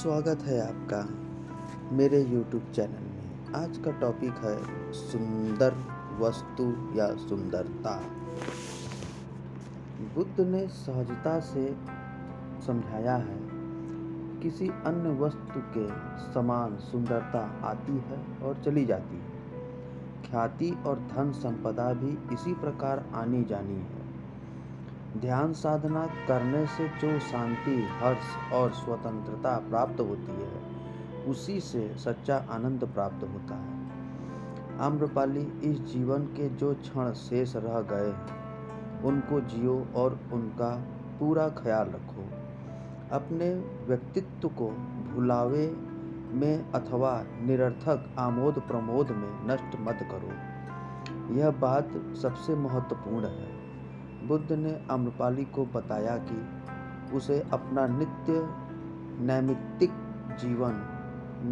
स्वागत है आपका मेरे YouTube चैनल में। आज का टॉपिक है सुंदर वस्तु या सुंदरता। बुद्ध ने सहजता से समझाया है, किसी अन्य वस्तु के समान सुंदरता आती है और चली जाती है। ख्याति और धन संपदा भी इसी प्रकार आनी जानी है। ध्यान साधना करने से जो शांति, हर्ष और स्वतंत्रता प्राप्त होती है, उसी से सच्चा आनंद प्राप्त होता है। आम्रपाली, इस जीवन के जो क्षण शेष रह गए हैं, उनको जियो और उनका पूरा ख्याल रखो। अपने व्यक्तित्व को भुलावे में अथवा निरर्थक आमोद प्रमोद में नष्ट मत करो। यह बात सबसे महत्वपूर्ण है। बुद्ध ने आम्रपाली को बताया कि उसे अपना नित्य नैमित्तिक जीवन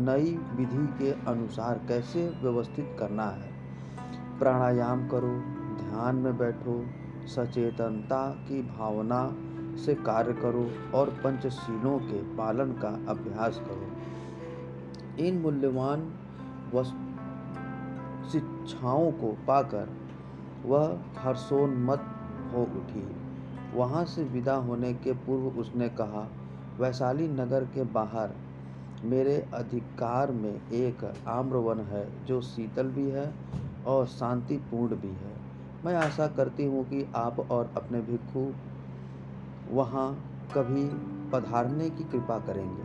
नई विधि के अनुसार कैसे व्यवस्थित करना है। प्राणायाम करो, ध्यान में बैठो, सचेतनता की भावना से कार्य करो और पंचशीलों के पालन का अभ्यास करो। इन मूल्यवान शिक्षाओं को पाकर वह हर्षोन्मत्त हो उठी। वहाँ से विदा होने के पूर्व उसने कहा, वैशाली नगर के बाहर मेरे अधिकार में एक आम्रवन है जो शीतल भी है और शांतिपूर्ण भी है। मैं आशा करती हूँ कि आप और अपने भिक्षु वहाँ कभी पधारने की कृपा करेंगे।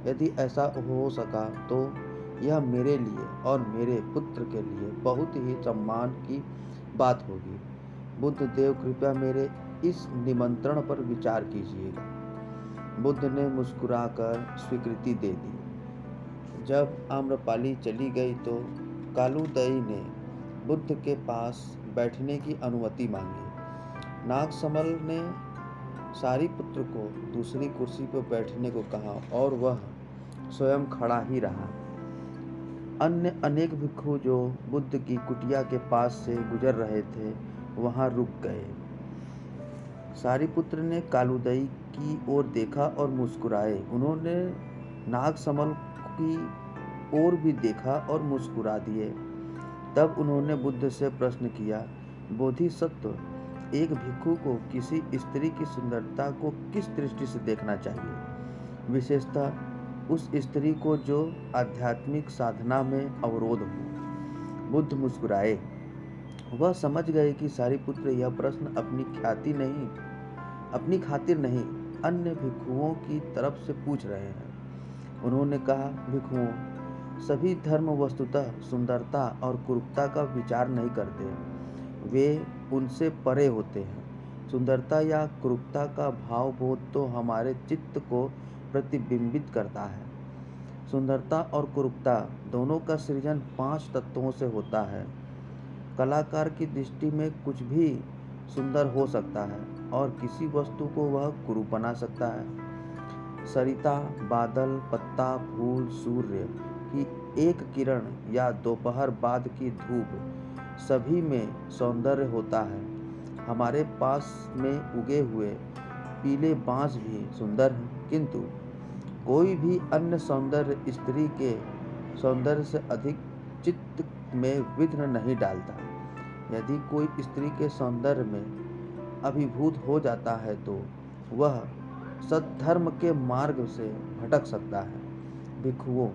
यदि ऐसा हो सका तो यह मेरे लिए और मेरे पुत्र के लिए बहुत ही सम्मान की बात होगी। बुद्ध देव, कृपया मेरे इस निमंत्रण पर विचार कीजिएगा। बुद्ध ने मुस्कुराकर स्वीकृति दे दी। जब आम्रपाली चली गई तो कालूदई ने बुद्ध के पास बैठने की अनुमति मांगी। नागसमल ने सारिपुत्र को दूसरी कुर्सी पर बैठने को कहा और वह स्वयं खड़ा ही रहा। अन्य अनेक भिक्षु जो बुद्ध की कुटिया के पास से गुजर रहे थे, वहां रुक गए। सारिपुत्र ने कालूदई की ओर देखा और मुस्कुराए। उन्होंने नागसमल की ओर भी देखा और मुस्कुरा दिए। तब उन्होंने बुद्ध से प्रश्न किया, बोधिसत्व, एक भिक्षु को किसी स्त्री की सुंदरता को किस दृष्टि से देखना चाहिए, विशेषतः उस स्त्री को जो आध्यात्मिक साधना में अवरोध हो। बुद्ध मुस्कुराए। वह समझ गए कि सारिपुत्र यह प्रश्न अपनी खातिर नहीं, अन्य भिक्षुओं की तरफ से पूछ रहे हैं। उन्होंने कहा, भिक्षुओं, सभी धर्म वस्तुतः सुंदरता और कुरूपता का विचार नहीं करते, वे उनसे परे होते हैं। सुंदरता या कुरूपता का भाव बोध तो हमारे चित्त को प्रतिबिंबित करता है। सुंदरता और कुरूपता दोनों का सृजन 5 तत्वों से होता है। कलाकार की दृष्टि में कुछ भी सुंदर हो सकता है और किसी वस्तु को वह कुरूप बना सकता है। सरिता, बादल, पत्ता, फूल, सूर्य की एक किरण या दोपहर बाद की धूप, सभी में सौंदर्य होता है। हमारे पास में उगे हुए पीले बांस भी सुंदर हैं, किंतु कोई भी अन्य सौंदर्य स्त्री के सौंदर्य से अधिक चित्त में विघ्न नहीं डालता। यदि कोई स्त्री के सौंदर्य में अभिभूत हो जाता है तो वह सद्धर्म के मार्ग से भटक सकता है। भिक्षुओं,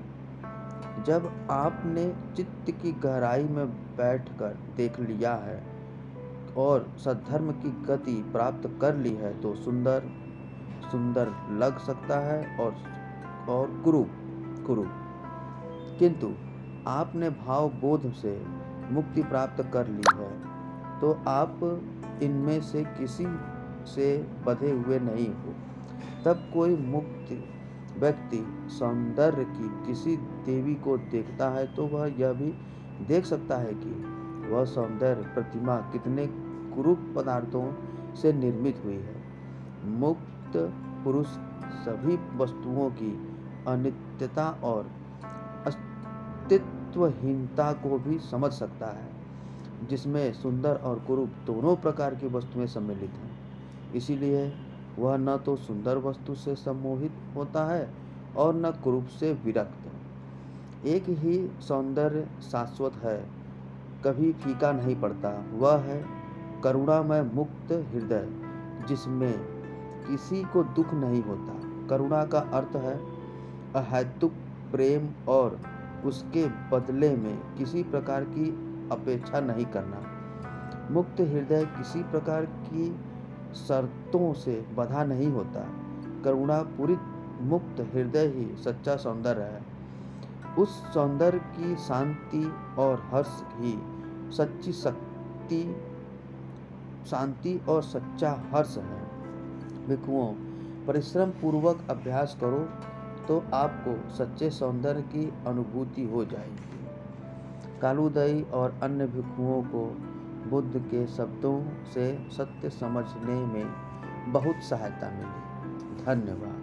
जब आपने चित्त की गहराई में बैठकर देख लिया है और सद्धर्म की गति प्राप्त कर ली है तो सुंदर सुंदर लग सकता है और कुरूप। किंतु आपने भाव बोध से मुक्ति प्राप्त कर ली है तो आप इनमें से किसी से बंधे हुए नहीं हो। तब कोई मुक्त व्यक्ति सौंदर्य की किसी देवी को देखता है तो वह यह भी देख सकता है कि वह सौंदर्य प्रतिमा कितने कुरूप पदार्थों से निर्मित हुई है। मुक्त पुरुष सभी वस्तुओं की अनित्यता और अस्तित्वहीनता को भी समझ सकता है, जिसमें सुंदर और कुरूप दोनों प्रकार की वस्तुएं सम्मिलित हैं। इसीलिए वह न तो सुंदर वस्तु से सम्मोहित होता है और न कुरूप से विरक्त। एक ही सौंदर्य शाश्वत है, कभी फीका नहीं पड़ता। वह है करुणामय मुक्त हृदय, जिसमें किसी को दुख नहीं होता। करुणा का अर्थ है अहैतुक प्रेम और उसके बदले में किसी प्रकार की अपेक्षा नहीं करना। मुक्त हृदय किसी प्रकार की शर्तों से बंधा नहीं होता। करुणा पूरी मुक्त हृदय ही सच्चा सौंदर्य है। उस सौंदर्य की शांति और हर्ष ही सच्ची शक्ति, शांति और सच्चा हर्ष है। भिक्षुओं, परिश्रम पूर्वक अभ्यास करो तो आपको सच्चे सौंदर्य की अनुभूति हो जाएगी। कालूदई और अन्य भिक्षुओं को बुद्ध के शब्दों से सत्य समझने में बहुत सहायता मिली। धन्यवाद।